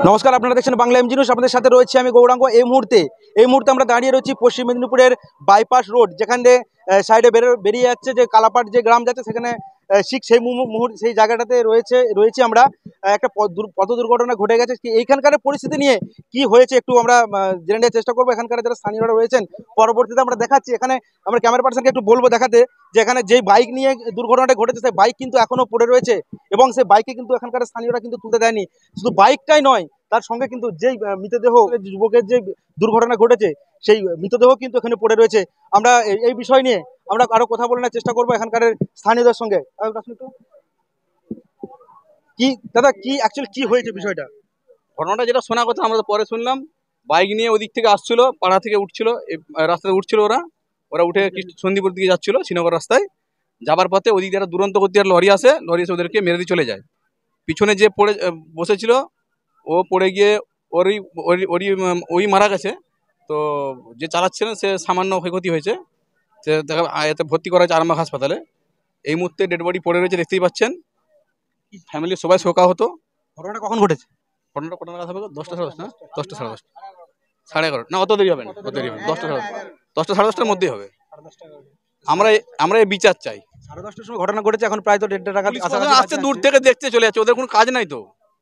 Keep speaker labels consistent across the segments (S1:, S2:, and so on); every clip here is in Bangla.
S1: নমস্কার, আপনারা দেখছেন বাংলা এমজি নিউজ। আপনাদের সাথে রয়েছে আমি গৌরাঙ্গ। এই মুহূর্তে আমরা দাঁড়িয়ে রয়েছি পশ্চিম মেদিনীপুরের বাইপাস রোড, যেখানে সাইডে বেরিয়ে যাচ্ছে যে কালাপাট যে গ্রাম যাচ্ছে, সেখানে ঠিক সেই মুহূর্তে সেই জায়গাটাতে রয়েছি আমরা। একটা পথ দুর্ঘটনা ঘটে গেছে। এইখানকার পরিস্থিতি নিয়ে কি হয়েছে একটু আমরা জেনে নেওয়ার চেষ্টা করবো। এখানকার যারা স্থানীয়রা রয়েছেন পরবর্তীতে আমরা দেখাচ্ছি। এখানে আমরা ক্যামেরা পার্সনকে একটু বলবো দেখাতে যে এখানে যেই বাইক নিয়ে দুর্ঘটনাটা ঘটেছে সেই বাইক কিন্তু এখনো পড়ে রয়েছে, এবং সেই বাইকে কিন্তু এখানকার স্থানীয়রা কিন্তু তুলতে দেয়নি। শুধু বাইকটাই নয়, তার সঙ্গে কিন্তু যেই মৃতদেহ, যুবকের যে দুর্ঘটনা ঘটেছে সেই মৃতদেহ কিন্তু এখানে পড়ে রয়েছে। আমরা এই বিষয় নিয়ে আমরা আরো কথা বলে নেওয়ার চেষ্টা করবো এখানকার স্থানীয়দের সঙ্গে। কি দাদা, কি অ্যাকচুয়ালি কি হয়েছে বিষয়টা?
S2: ঘটনাটা যেটা শোনা কথা আমরা তো পরে শুনলাম, বাইক নিয়ে ওদিক থেকে আসছিল, পাড়া থেকে উঠছিল, রাস্তায় উঠছিল ওরা উঠে সন্দীপুর দিকে যাচ্ছিল শ্রীনগর রাস্তায়। যাবার পথে ওদিক দিয়ে একটা দুরন্ত গতির লরি আসে ওদেরকে মেরে দিয়ে চলে যায়। পিছনে যে পড়ে বসেছিল ও পড়ে গিয়ে ওরই ওরই ওই মারা গেছে। তো যে চালাচ্ছিলেন সে সামান্য ক্ষয়ক্ষতি হয়েছে, সে এতে ভর্তি করা হয়েছে আরামবাগ হাসপাতালে। এই মুহূর্তে ডেড বডি পড়ে রয়েছে, দেখতেই পাচ্ছেন। ফ্যামিলির সবাই শোকা হতো।
S1: ঘটনাটা কখন ঘটেছে?
S2: ঘটনাটা কটা নাগাদ হবে? 10টা সাড়ে 10টা, 10টা সাড়ে 10টা, 11:30 না, অত দেরি হবে না, অত দেরি হবে 10টা সাড়ে 10টার মধ্যেই হবে। আমরা এই বিচার চাই।
S1: 10:30টার সময় ঘটনা ঘটেছে, এখন প্রায় তো 1:30 টাকা
S2: আসছে, দূর থেকে দেখতে চলে যাচ্ছে। ওদের কোনো কাজ নাই, তো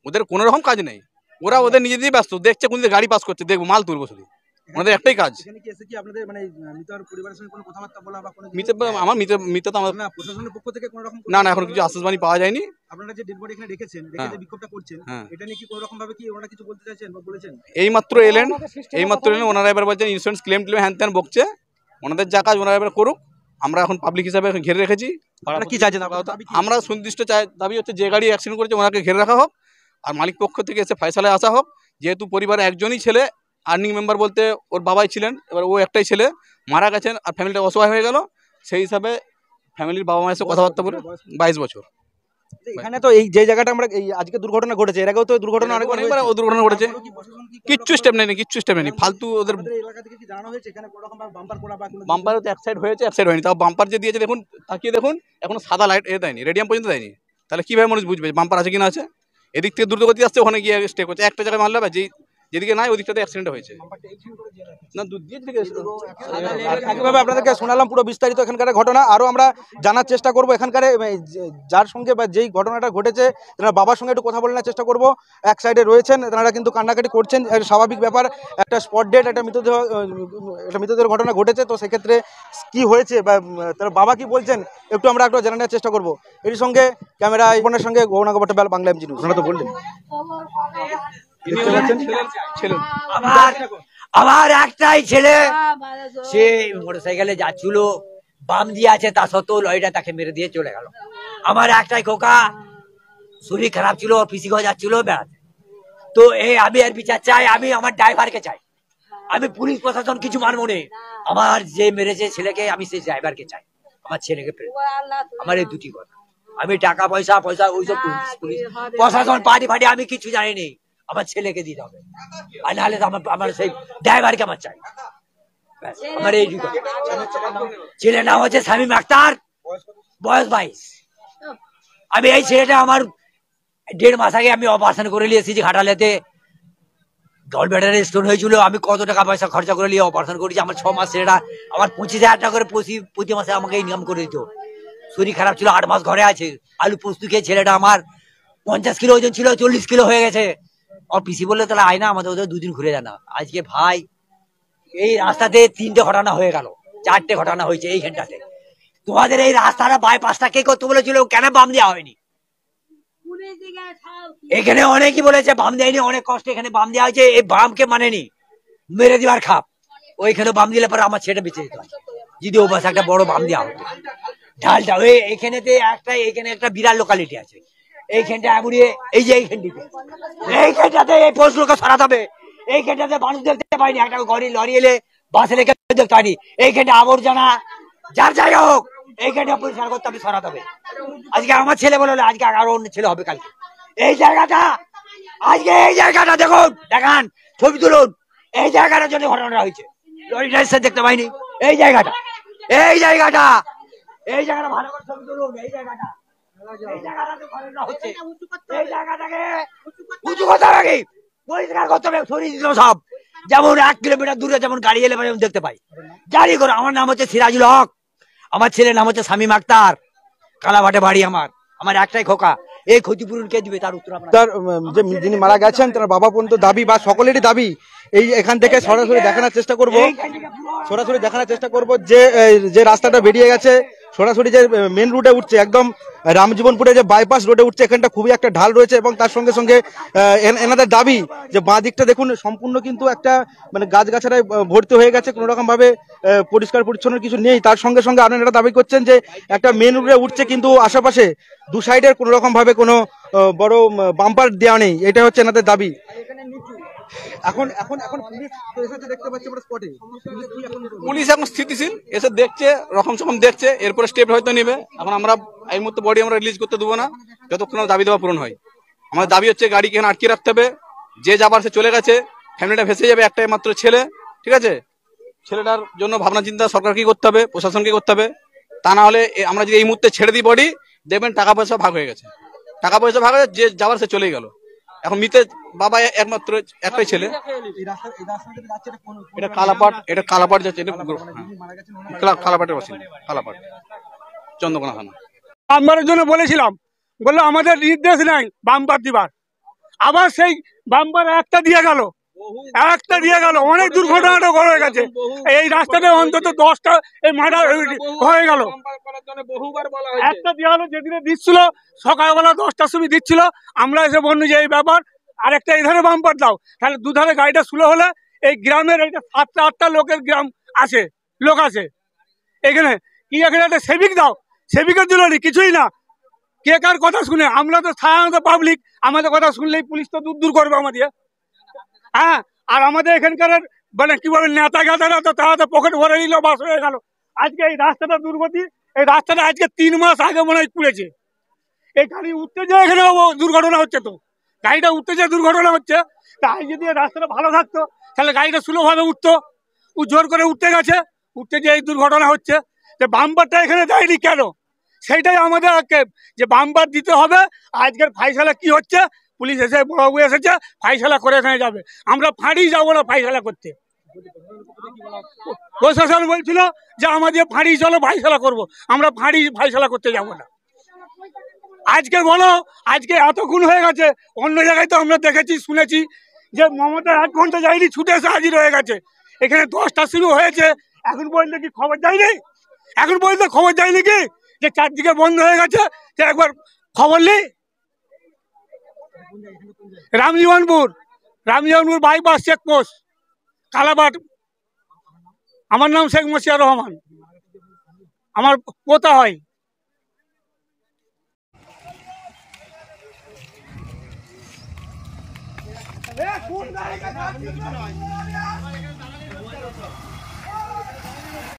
S2: ওদের কোনো রকম কাজ নেই। ওরা ওদের নিজেদেরই ব্যস্ত, দেখছে কোন দিকে গাড়ি পাস করছে, দেখবো মাল তুলবো, শুধু ওদের একটাই কাজ। আমার মৃত তো আমার না না, এখন কিছু আশ্বাসবাণী পাওয়া যায়নি। এইমাত্র এলেন ওনারা এবার বলছেন ইন্স্যুরেন্স ক্লেম হ্যান ত্যান বকছে। ওনাদের যা কাজ ওনারা এবার করুক। আমরা এখন পাবলিক হিসাবে ঘিরে রেখেছি।
S1: কি চাইছেন?
S2: আমরা সুনির্দিষ্ট দাবি হচ্ছে যে গাড়ি অ্যাক্সিডেন্ট করেছে ওনাকে ঘিরে রাখা হোক, আর মালিক পক্ষ থেকে এসে ফয়সালায় আসা হোক। যেহেতু পরিবারে একজনই ছেলে, আর্নিং মেম্বার বলতে ওর বাবাই ছিলেন, এবার ও একটাই ছেলে মারা গেছেন, আর ফ্যামিলিটা অসহায় হয়ে গেল। সেই হিসাবে ফ্যামিলির বাবা মায়ের সাথে কথাবার্তা বলে 22 বছর।
S1: এখানে তো এই যে জায়গাটা আমরা এই আজকে দুর্ঘটনা ঘটেছে, এর আগেও তো দুর্ঘটনা অনেকবার
S2: দুর্ঘটনা ঘটেছে। কিচ্ছু স্টেপ নেয়নি, ফালতু ওদের। বাম্পার তো এক সাইড হয়েছে, এক সাইড হয়নি। তাও বাম্পার যে দিয়েছে দেখুন, তাকিয়ে দেখুন, এখনো সাদা লাইট দেয়নি, রেডিয়াম পর্যন্ত দেয়নি। তাহলে কিভাবে মানুষ বুঝবে বাম্পার আছে কিনা আছে? এদিক থেকে দ্রুতগতি আসছে, ওখানে গিয়ে স্টে করছে। একটা জায়গায় মারলে বা যেদিকে নাই ওদিকটাতে অ্যাক্সিডেন্ট হয়েছে। না,
S1: একইভাবে আপনাদেরকে শোনালাম পুরো বিস্তারিত এখানকার ঘটনা। আরও আমরা জানার চেষ্টা করবো এখানকার যার সঙ্গে বা যেই ঘটনাটা ঘটেছে তেনার বাবার সঙ্গে একটু কথা বলে নেওয়ার চেষ্টা করবো। এক সাইডে রয়েছেন, তেনারা কিন্তু কান্নাকাটি করছেন, স্বাভাবিক ব্যাপার। একটা স্পট ডেট, একটা মৃতদেহের ঘটনা ঘটেছে, তো সেক্ষেত্রে কি হয়েছে বা তার বাবা কি বলছেন একটু আমরা একটু জানার নেওয়ার চেষ্টা করবো। এর সঙ্গে ক্যামেরা বোনের সঙ্গে গৌরাঙ্গ ভট্টাচার্য, বাংলা এমজি নিউজ। আপনারা তো বললেন
S3: আমার একটাই ছেলে, সে মোটরসাইকেলে যাচ্ছিল, বাম দিয়ে আছে, তা সত্ত্বেও লরিটা তাকে মেরে দিয়ে চলে গেল। আমার একটাই খোকা, শরীর খারাপ ছিল, পিসি ঘর যাচ্ছিল বেড়াতে। তো আমি এর বিচার চাই, আমি আমার ড্রাইভারকে চাই। আমি পুলিশ প্রশাসন কিছু মানবো না। আমার যে মেরেছে ছেলেকে, আমি সেই ড্রাইভারকে চাই, আমার ছেলেকে ফেরত। আমার এই দুটি কথা। আমি টাকা পয়সা ওইসব পুলিশ প্রশাসন পার্টি ফাটি আমি কিছু জানি নেই, আমার ছেলেকে দিতে হবে। আর নাহলে আমার সেই ড্রাইভারকে আমার চাই। আমার এই ছেলের নাম হচ্ছে শামীম আক্তার, বয়স 22। আমি এই ছেলেটা আমার 1.5 মাস আগে আমি অপারেশন করে নিয়ে এসেছি ঘাটালেতে। গল ব্যাটারি স্টোন হয়েছিল, আমি কত টাকা পয়সা খরচা করে নিয়ে অপারেশন করেছি। আমার 6 মাস ছেলেটা আমার 25,000 টাকা করে প্রতি মাসে আমাকে ইনকাম করে দিত। শরীর খারাপ ছিল, 8 মাস ঘরে আছে। আলু পোস্ত খেয়ে ছেলেটা আমার 50 কিলো ওজন ছিল, 40 কিলো হয়ে গেছে। আর পিসি বললে তাহলে আয় না, আমাদের ওদের 2 দিন ঘুরে জানা। আজকে ভাই এই রাস্তাতে 3টে ঘটনা হয়ে গেল, 4টে ঘটনা হয়েছে এইখানটাতে। তোমাদের এই রাস্তাটা বাইপাসটা কে করতে বলেছিল, কেন বাম দেওয়া হয়নি? এখানে অনেকই বলেছে বাম দেয়নি, অনেক কষ্ট এখানে বাম দেওয়া হয়েছে। এই বামকে মানেনি, মেরে দেওয়ার খাপ। ওইখানে বাম দিলে পরে আমার ছেলে বেঁচে যেত যদি ও বাস একটা বড় বাম দেওয়া হতো। ঢালটা এখানে একটা বিরাট লোকালিটি আছে, এইখানটা এমনি, এই যে এইখানটাতে এই পোস্টগুলোকে সরাতে হবে। এইখানটাতে মানুষ দেখতে পাইনি, একটা লরি এলে বাস এলে দেখতে পাইনি। এইখানটা আবর্জনা যার জায়গা হোক, এইখানটা পরিষ্কার করতে হবে, সরাতে হবে। আজকে আমার ছেলে বলে আজকে আরো অন্য ছেলে হবে কালকে। এই জায়গাটা দেখুন, দেখান, ছবি তুলুন। এই জায়গাটার জন্য ঘটনাটা হয়েছে, লরিটা এসে দেখতে পাইনি। এই জায়গাটা ভালো করে ছবি তুলুন। এই জায়গাটাতে ঘটনা হচ্ছে, এই জায়গাটাকে উঁচু করতে হবে। পরিষ্কার করতে হবে, সরিয়ে দিল সব। যেমন 1 কিলোমিটার দূরে যেমন গাড়ি এলে যেমন দেখতে পাই, জারি করো। আমার নাম হচ্ছে সিরাজুল হক, আমার ছেলের নাম হচ্ছে শামীম আক্তার, কালাবাটে বাড়ি আমার। আমার একটাই খোকা, এই ক্ষতিপূরণ কে দিবে তার উত্তর আমরা।
S1: তার যে যিনি মারা গেছেন তার বাবা পর্যন্ত দাবি বা সকলেরই দাবি, এই এখান থেকে সরাসরি দেখানোর চেষ্টা করব, যে রাস্তাটা বেরিয়ে গেছে সরাসরি যে মেন রুটে উঠছে, একদম রামজীবনপুরে যে বাইপাস রোডে উঠছে, এখানটা খুবই একটা ঢাল রয়েছে এবং তার সঙ্গে সঙ্গে এনাদের দাবি যে বাঁ দিকটা দেখুন সম্পূর্ণ কিন্তু একটা মানে গাছগাছারায় ভর্তি হয়ে গেছে, কোনো রকম ভাবে পরিষ্কার পরিচ্ছন্ন কিছু নেই। তার সঙ্গে সঙ্গে আপনারা দাবি করছেন যে একটা মেন রুটে উঠছে কিন্তু আশেপাশে দু সাইডের কোনো রকম ভাবে কোনো বড় বাম্পার দেওয়া নেই, এটা হচ্ছে এনাদের দাবি। এখন এখন এখন পুলিশ এসেছে দেখতে পাচ্ছি আমরা স্পটে,
S2: পুলিশ এখন স্থিতিশীল এসে দেখছে, রকম সকম দেখছে, এরপরে স্টেপ হয়তো নেবে। এখন আমরা এই মুহূর্তে বডি আমরা রিলিজ করতে দেবো না যতক্ষণ দাবি দেওয়া পূরণ হয়। আমাদের দাবি হচ্ছে গাড়িকে এখানে আটকে রাখতে হবে, যে যাবার সে চলে গেছে, ফ্যামিলিটা ভেসে যাবে, একটাই মাত্র ছেলে, ঠিক আছে। ছেলেটার জন্য ভাবনা চিন্তা সরকার কি করতে হবে, প্রশাসনকে করতে হবে। তা না হলে আমরা যদি এই মুহূর্তে ছেড়ে দিই বডি, দেখবেন টাকা পয়সা ভাগ হয়ে গেছে, টাকা পয়সা ভাগ হয়ে যে যাবার সে চলেই গেল। এখন মিতে বাবা একমাত্র একটাই ছেলে, এটা কালাপাট, এটা কালাপাট যাচ্ছে, এটা কালাপাটের বাসিন্দা, কালাপাট চন্দ্রকোনা থানা।
S4: বাম্পারের জন্য বলেছিলাম, বললো আমাদের নির্দেশ নাই বাম্পার দিবার, আবার সেই বাম্পার একটা দিয়ে গেল, অনেক দুর্ঘটনাটা হয়ে গেছে। এই রাস্তাতে অন্তত 10টা এই মার্ডার হয়ে গেল। একটা দেওয়া হলো, যেদিনে দিচ্ছিল সকালবেলা 10টার সময় দিচ্ছিল, আমরা এসে বললো যে এই ব্যাপার, আরেকটা এধারে বাম্পার দাও, তাহলে দুধারে গাড়িটা স্লো হলে এই গ্রামের এইটা 7টা-8টা লোকের গ্রাম আছে, লোক আছে এখানে, কি এখানে একটা সেভিক দাও, সেভিকের দিল কিছুই না। কে কার কথা শুনে? আমরা তো সাধারণত পাবলিক, আমাদের কথা শুনলেই পুলিশ তো দূর দূর করবে আমাদের। হ্যাঁ, আর আমাদের এখানকার মানে কি বলবেন, নেতা গাতারা তো তারা তো পকেট ভরে নিল, বাস হয়ে গেল। আজকে এই রাস্তাটা দুর্গতি, এই রাস্তাটা আজকে 3 মাস আগে মনে হয় খুলেছে। এই গাড়ি উঠতে যায় এখানে দুর্ঘটনা হচ্ছে, তো গাড়িটা উঠতে যায় দুর্ঘটনা হচ্ছে। তাই যদি রাস্তাটা ভালো থাকতো তাহলে গাড়িটা সুলভভাবে উঠতো, ও জোর করে উঠতে গেছে, উঠতে গিয়ে এই দুর্ঘটনা হচ্ছে। যে বাম্পারটা এখানে দেয়নি কেন, সেইটাই আমাদের আক্ষেপ, যে বাম্পার দিতে হবে। আজকের ফাইসালা কি হচ্ছে, পুলিশ এসে বড়বাবু এসেছে, ফাইসালা করে এখানে যাবে, আমরা ফাঁড়ি যাবো না ফাইসালা করতে। প্রশাসন বলছিল যে আমাদের ফাঁড়ি চলো ফাইসালা করবো, আমরা ফাঁড়ি ফাইসালা করতে যাবো না। আজকে বলো, আজকে এত খুন হয়ে গেছে, অন্য জায়গায় তো আমরা দেখেছি শুনেছি যে মমতা 1 ঘন্টা যায়নি, ছুটে এসে হাজির হয়ে গেছে। এখানে 10টা শুরু হয়েছে, এখন পর্যন্ত কি খবর যায়নি? এখন পর্যন্ত খবর যায়নি কি যে চারদিকে বন্ধ হয়ে গেছে? যে একবার খবর নেই। Ramjibanpur bypass checkpost, Kalabat. আমার নাম শেখ মশিয়ার রহমান, আমার পোতা হয়।